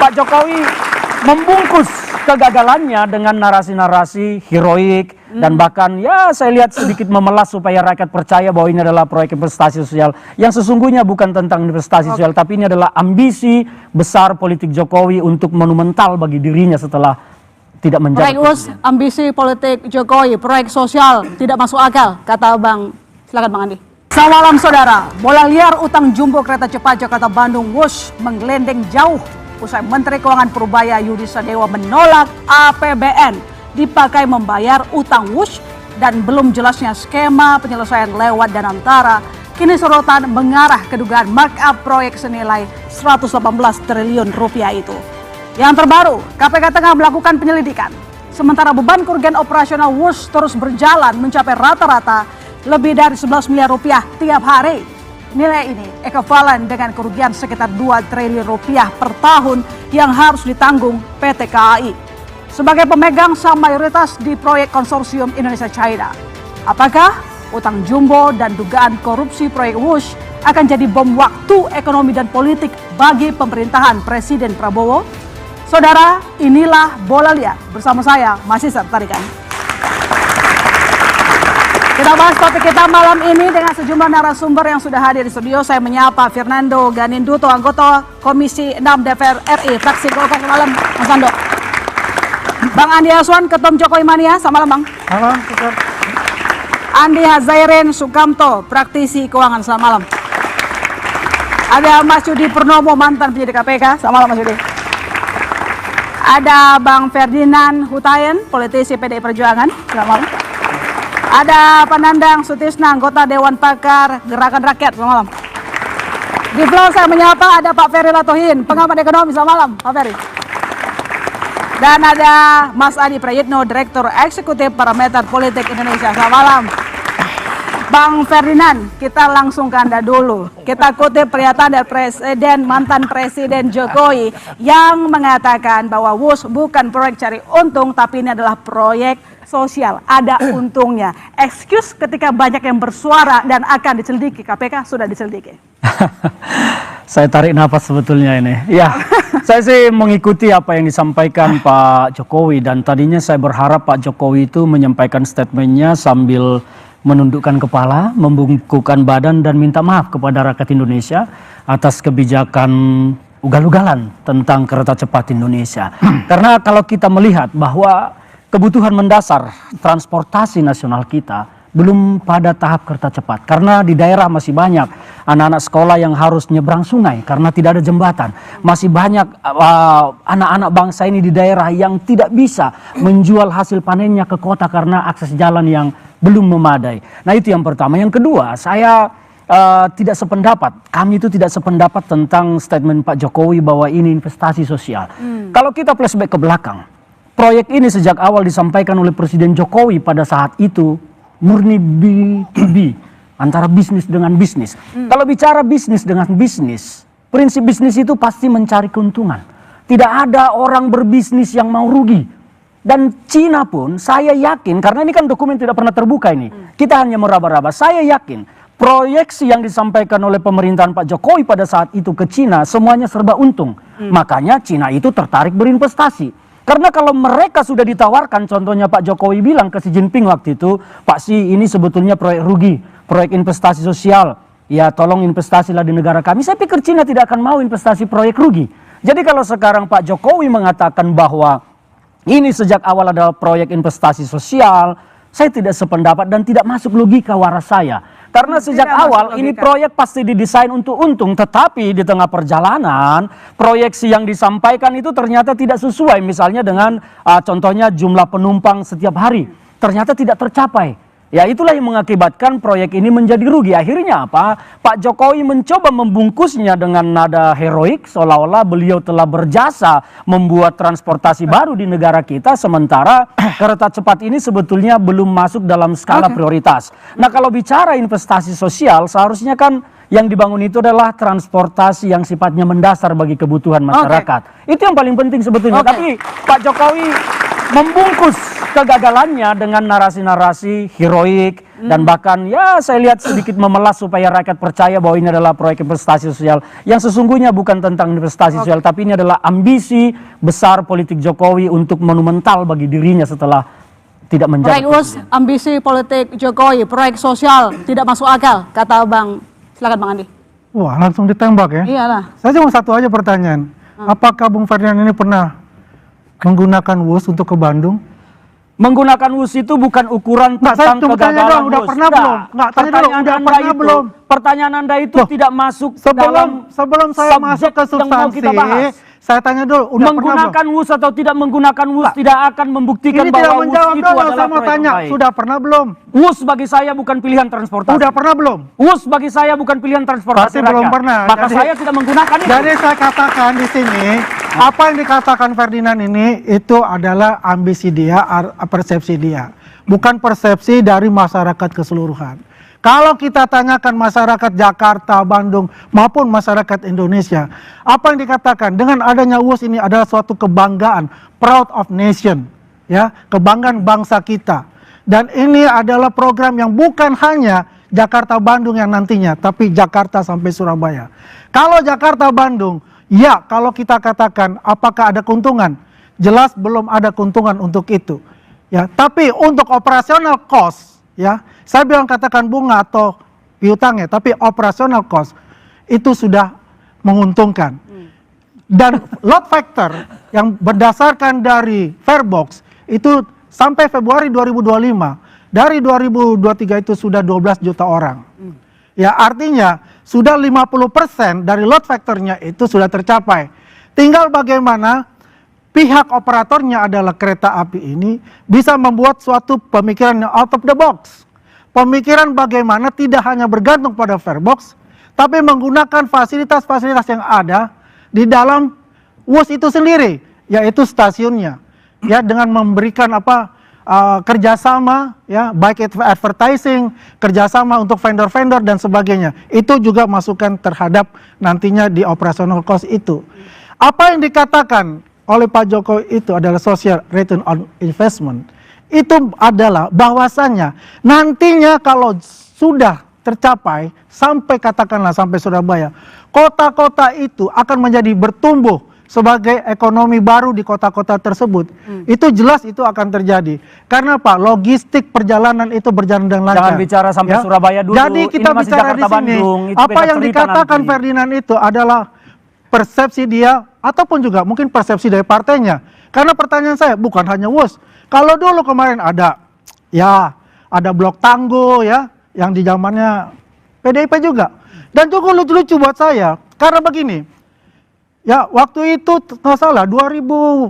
Pak Jokowi membungkus kegagalannya dengan narasi-narasi heroik dan bahkan ya saya lihat sedikit memelas supaya rakyat percaya bahwa ini adalah proyek investasi sosial yang sesungguhnya bukan tentang investasi sosial, tapi ini adalah ambisi besar politik Jokowi untuk monumental bagi dirinya setelah tidak menjadi proyek US, ambisi politik Jokowi, proyek sosial tidak masuk akal, kata Bang. Silakan Bang Andi. Selamat malam saudara. Bola liar utang jumbo kereta cepat Jakarta Bandung wush menggelendeng jauh usai Menteri Keuangan Purbaya Yudi Sadewa menolak APBN dipakai membayar utang wush dan belum jelasnya skema penyelesaian lewat dan antara. Kini sorotan mengarah ke dugaan markup proyek senilai 118 triliun rupiah itu. Yang terbaru, KPK tengah melakukan penyelidikan. Sementara beban kerugian operasional wush terus berjalan mencapai rata-rata lebih dari 11 miliar rupiah tiap hari. Nilai ini ekivalen dengan kerugian sekitar 2 triliun rupiah per tahun yang harus ditanggung PT KAI sebagai pemegang saham mayoritas di proyek konsorsium Indonesia China. Apakah utang jumbo dan dugaan korupsi proyek wush akan jadi bom waktu ekonomi dan politik bagi pemerintahan Presiden Prabowo? Saudara, inilah Bola Liar bersama saya, Masisar Tarikan. Kita bahas topik kita malam ini dengan sejumlah narasumber yang sudah hadir di studio. Saya menyapa Fernando Ganinduto, anggota Komisi 6 DPR RI, fraksi Golkar. Malam, Mas Ando. Bang Andi Aswan, Ketum Jokowi Mania. Selamat malam, Bang. Malam, Peter. Andi Hazairin Sukamto, praktisi keuangan. Selamat malam. Ada Mas Yudi Purnomo, mantan penyidik KPK. Selamat malam, Mas Yudi. Ada Bang Ferdinand Hutayen, politisi PDI Perjuangan. Selamat malam. Ada Panandang Sutisna, anggota Dewan Pakar Gerakan Rakyat. Selamat malam. Di floor saya menyapa ada Pak Ferry Latohin, pengamat ekonomi. Selamat malam, Pak Ferry. Dan ada Mas Adi Prayitno, Direktur Eksekutif Parameter Politik Indonesia. Selamat malam. Bang Ferdinand, kita langsung ke Anda dulu. Kita kutip pernyataan dari mantan Presiden Jokowi yang mengatakan bahwa WUS bukan proyek cari untung, tapi ini adalah proyek sosial, ada untungnya. Excuse ketika banyak yang bersuara dan akan diselidiki, KPK sudah diselidiki. Saya tarik nafas sebetulnya ini. Ya, saya sih mengikuti apa yang disampaikan Pak Jokowi dan tadinya saya berharap Pak Jokowi itu menyampaikan statementnya sambil menundukkan kepala, membungkukkan badan dan minta maaf kepada rakyat Indonesia atas kebijakan ugal-ugalan tentang kereta cepat Indonesia. Karena kalau kita melihat bahwa kebutuhan mendasar transportasi nasional kita belum pada tahap kereta cepat. Karena di daerah masih banyak anak-anak sekolah yang harus nyebrang sungai karena tidak ada jembatan. Masih banyak anak-anak bangsa ini di daerah yang tidak bisa menjual hasil panennya ke kota karena akses jalan yang belum memadai. Nah itu yang pertama. Yang kedua, saya tidak sependapat. Kami itu tidak sependapat tentang statement Pak Jokowi bahwa ini investasi sosial. Kalau kita flashback ke belakang, proyek ini sejak awal disampaikan oleh Presiden Jokowi pada saat itu murni B2B, antara bisnis dengan bisnis. Kalau bicara bisnis dengan bisnis, prinsip bisnis itu pasti mencari keuntungan. Tidak ada orang berbisnis yang mau rugi. Dan Cina pun saya yakin, karena ini kan dokumen tidak pernah terbuka ini, kita hanya meraba-raba. Saya yakin proyeksi yang disampaikan oleh pemerintahan Pak Jokowi pada saat itu ke Cina semuanya serba untung. Makanya Cina itu tertarik berinvestasi. Karena kalau mereka sudah ditawarkan, contohnya Pak Jokowi bilang ke Xi Jinping waktu itu, Pak Xi ini sebetulnya proyek rugi, proyek investasi sosial, ya tolong investasilah di negara kami. Saya pikir Cina tidak akan mau investasi proyek rugi. Jadi kalau sekarang Pak Jokowi mengatakan bahwa ini sejak awal adalah proyek investasi sosial, saya tidak sependapat dan tidak masuk logika waras saya. Karena sejak awal ini proyek pasti didesain untuk untung, tetapi di tengah perjalanan proyeksi yang disampaikan itu ternyata tidak sesuai. Misalnya dengan contohnya jumlah penumpang setiap hari ternyata tidak tercapai. Ya itulah yang mengakibatkan proyek ini menjadi rugi. Akhirnya apa? Pak Jokowi mencoba membungkusnya dengan nada heroik seolah-olah beliau telah berjasa membuat transportasi baru di negara kita, sementara kereta cepat ini sebetulnya belum masuk dalam skala prioritas. Nah kalau bicara investasi sosial seharusnya kan yang dibangun itu adalah transportasi yang sifatnya mendasar bagi kebutuhan masyarakat. Itu yang paling penting sebetulnya. Tapi Pak Jokowi membungkus kegagalannya dengan narasi-narasi heroik dan bahkan ya saya lihat sedikit memelas supaya rakyat percaya bahwa ini adalah proyek investasi sosial yang sesungguhnya bukan tentang investasi sosial tapi ini adalah ambisi besar politik Jokowi untuk monumental bagi dirinya setelah tidak menjadi Proyek US, ambisi politik Jokowi, proyek sosial tidak masuk akal, kata Bang. Silakan Bang Andi. Wah, langsung ditembak ya. Iyalah. Saya cuma satu aja pertanyaan. Apakah Bung Ferdinand ini pernah menggunakan WUS untuk ke Bandung? Menggunakan WUS itu bukan ukuran Nggak, saya tentang cuma tanya kegagalan doang, udah WUS. pernah belum? Nggak, tanya dulu, Pertanyaan udah Anda pernah itu, belum? Pertanyaan Anda itu Loh, tidak masuk dalam sebelum saya masuk ke subjek yang mau kita substansi, bahas. saya tanya dulu, udah Menggunakan pernah belum? WUS atau tidak menggunakan WUS tidak akan membuktikan Ini tidak bahwa WUS menjawab itu dong, adalah saya mau proyek yang tanya, baik. sudah pernah belum? WUS bagi saya bukan pilihan transportasi. Udah pernah belum? WUS bagi saya bukan pilihan transportasi Pasti belum rakyat. pernah. Maka Jadi- saya tidak menggunakan itu. Jadi saya katakan di sini, apa yang dikatakan Ferdinand ini itu adalah ambisi dia, persepsi dia, bukan persepsi dari masyarakat keseluruhan. Kalau kita tanyakan masyarakat Jakarta, Bandung maupun masyarakat Indonesia, apa yang dikatakan dengan adanya WUS ini adalah suatu kebanggaan, proud of nation, ya, kebanggaan bangsa kita. Dan ini adalah program yang bukan hanya Jakarta Bandung yang nantinya, tapi Jakarta sampai Surabaya. Kalau Jakarta Bandung, ya kalau kita katakan apakah ada keuntungan? Jelas belum ada keuntungan untuk itu. Ya, tapi untuk operasional cost, ya, saya bilang katakan bunga atau piutangnya, tapi operasional cost itu sudah menguntungkan. Dan load factor yang berdasarkan dari Fairbox itu sampai Februari 2025, dari 2023 itu sudah 12 juta orang. Ya, artinya sudah 50% dari load factornya itu sudah tercapai. Tinggal bagaimana pihak operatornya adalah kereta api ini bisa membuat suatu pemikiran yang out of the box. Pemikiran bagaimana tidak hanya bergantung pada Fairbox, tapi menggunakan fasilitas-fasilitas yang ada di dalam WUS itu sendiri, yaitu stasiunnya. Ya, dengan memberikan kerjasama, ya, baik itu advertising, kerjasama untuk vendor-vendor dan sebagainya. Itu juga masukan terhadap nantinya di operational cost itu. Apa yang dikatakan oleh Pak Jokowi itu adalah social return on investment. Itu adalah bahwasannya nantinya kalau sudah tercapai sampai katakanlah sampai Surabaya, kota-kota itu akan menjadi bertumbuh sebagai ekonomi baru di kota-kota tersebut. Itu jelas itu akan terjadi. Karena Pak, logistik perjalanan itu berjalan dengan lancar. Jangan bicara sampai Surabaya dulu. Jadi kita Ini masih bicara Jakarta, di sini, Bandung. Itu apa beda yang cerita dikatakan nanti. Ferdinand itu adalah persepsi dia ataupun juga mungkin persepsi dari partainya. Karena pertanyaan saya bukan hanya WUS. Kalau dulu kemarin ada blok Tangguh ya, yang di zamannya PDIP juga. Dan juga lucu-lucu buat saya, karena begini, ya waktu itu nggak salah 2015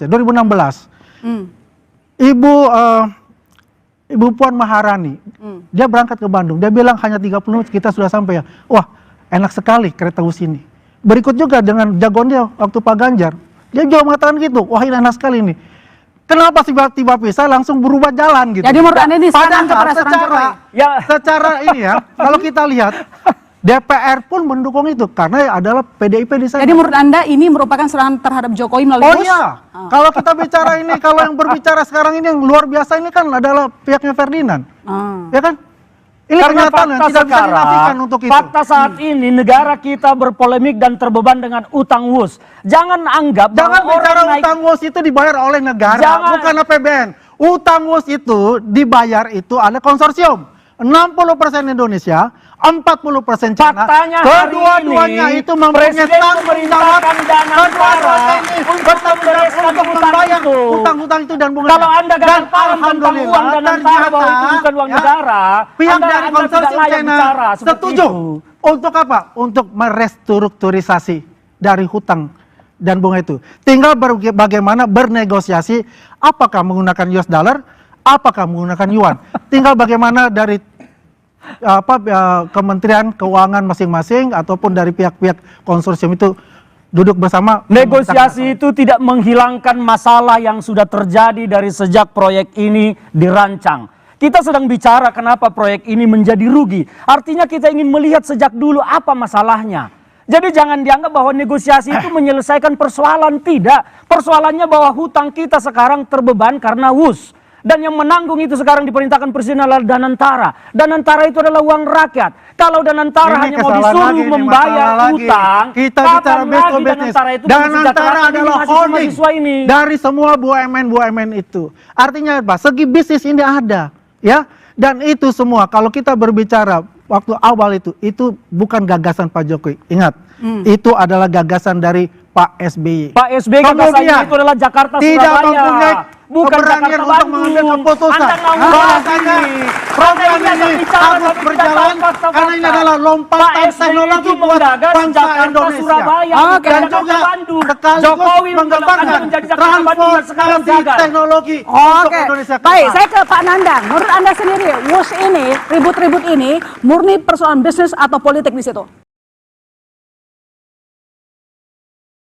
ya, 2016. Ibu Puan Maharani, dia berangkat ke Bandung, dia bilang hanya 30 menit kita sudah sampai ya. Wah, enak sekali kereta WUS ini. Berikut juga dengan jagoan dia waktu Pak Ganjar, dia juga mengatakan gitu, wah ini enak sekali ini. Kenapa tiba-tiba bisa langsung berubah jalan gitu? Jadi menurut Anda ini sekarang Padahal kepada seorang Jokowi. secara ini ya, kalau kita lihat DPR pun mendukung itu karena adalah PDIP di sana. Jadi menurut Anda ini merupakan serangan terhadap Jokowi melalui Oh WUS? iya, kalau kita bicara ini, kalau yang berbicara sekarang ini yang luar biasa ini kan adalah pihaknya Ferdinand, ya kan? Ini Karena pernyataan yang fakta tidak bisa dinafikan sekarang, untuk itu. fakta saat ini negara kita berpolemik dan terbeban dengan utang WUS. Jangan anggap Jangan bahwa bicara orang naik utang WUS itu dibayar oleh negara, Jangan. bukan APBN. Utang WUS itu dibayar itu ada konsorsium. 60% Indonesia, 40% China. Faktanya hari Kedua-duanya ini, itu mempunyai Presiden tanggung jawab. memerintahkan dana Kedua-duanya negara ini untuk bertanggung jawab membereskan untuk hutang membayar itu. hutang-hutang itu dan bunganya. Kalau Anda gagal Dan paham tentang alhamdulillah, uang dan tahu bahwa itu bukan uang ya, negara, pihak Anda dari tidak konsorsium layak China bicara seperti setuju. itu. Untuk apa? Untuk merestrukturisasi dari hutang dan bunga itu. Tinggal bagaimana bernegosiasi, apakah menggunakan US dollar, apakah menggunakan yuan. Tinggal bagaimana dari Kementerian Keuangan masing-masing ataupun dari pihak-pihak konsorsium itu duduk bersama. Negosiasi itu tidak menghilangkan masalah yang sudah terjadi dari sejak proyek ini dirancang. Kita sedang bicara kenapa proyek ini menjadi rugi. Artinya kita ingin melihat sejak dulu apa masalahnya. Jadi jangan dianggap bahwa negosiasi itu menyelesaikan persoalan. Tidak. Persoalannya bahwa hutang kita sekarang terbeban karena WUS. Dan yang menanggung itu sekarang diperintahkan Presiden adalah Danantara. Danantara itu adalah uang rakyat. Kalau Danantara Ini hanya mau kesalahan disuruh lagi, ini membayar masalah lagi. hutang, Kita kapan bicara lagi business to business. Danantara itu Danantara mensejahterakan adalah holding mahasiswa-mahasiswa ini? dari semua BUMN itu. Artinya apa? Segi bisnis ini ada, ya. Dan itu semua kalau kita berbicara waktu awal itu bukan gagasan Pak Jokowi. Ingat, itu adalah gagasan dari Pak SBY. Pak SBY gagasannya itu adalah Jakarta tidak Surabaya. mempunyai Bukan keberanian Jakarta untuk mengambil Bandung. keputusan. Anda ngawur Bahwasanya lagi. program Anda ini bicara harus tapi berjalan tidak tahu karena ini adalah Pak lompatan SBY teknologi itu buat menggagas bangsa Jakarta Indonesia. Surabaya, Oke. bukan Dan Jakarta juga Bandung. sekaligus Jokowi menggambarkan menjadi Jakarta Bandung dan sekarang transformasi gagal. teknologi untuk Oke, Indonesia ke baik. depan. Saya ke Pak Nandang. Menurut Anda sendiri, WUS ini, ribut-ribut ini, murni persoalan bisnis atau politik di situ?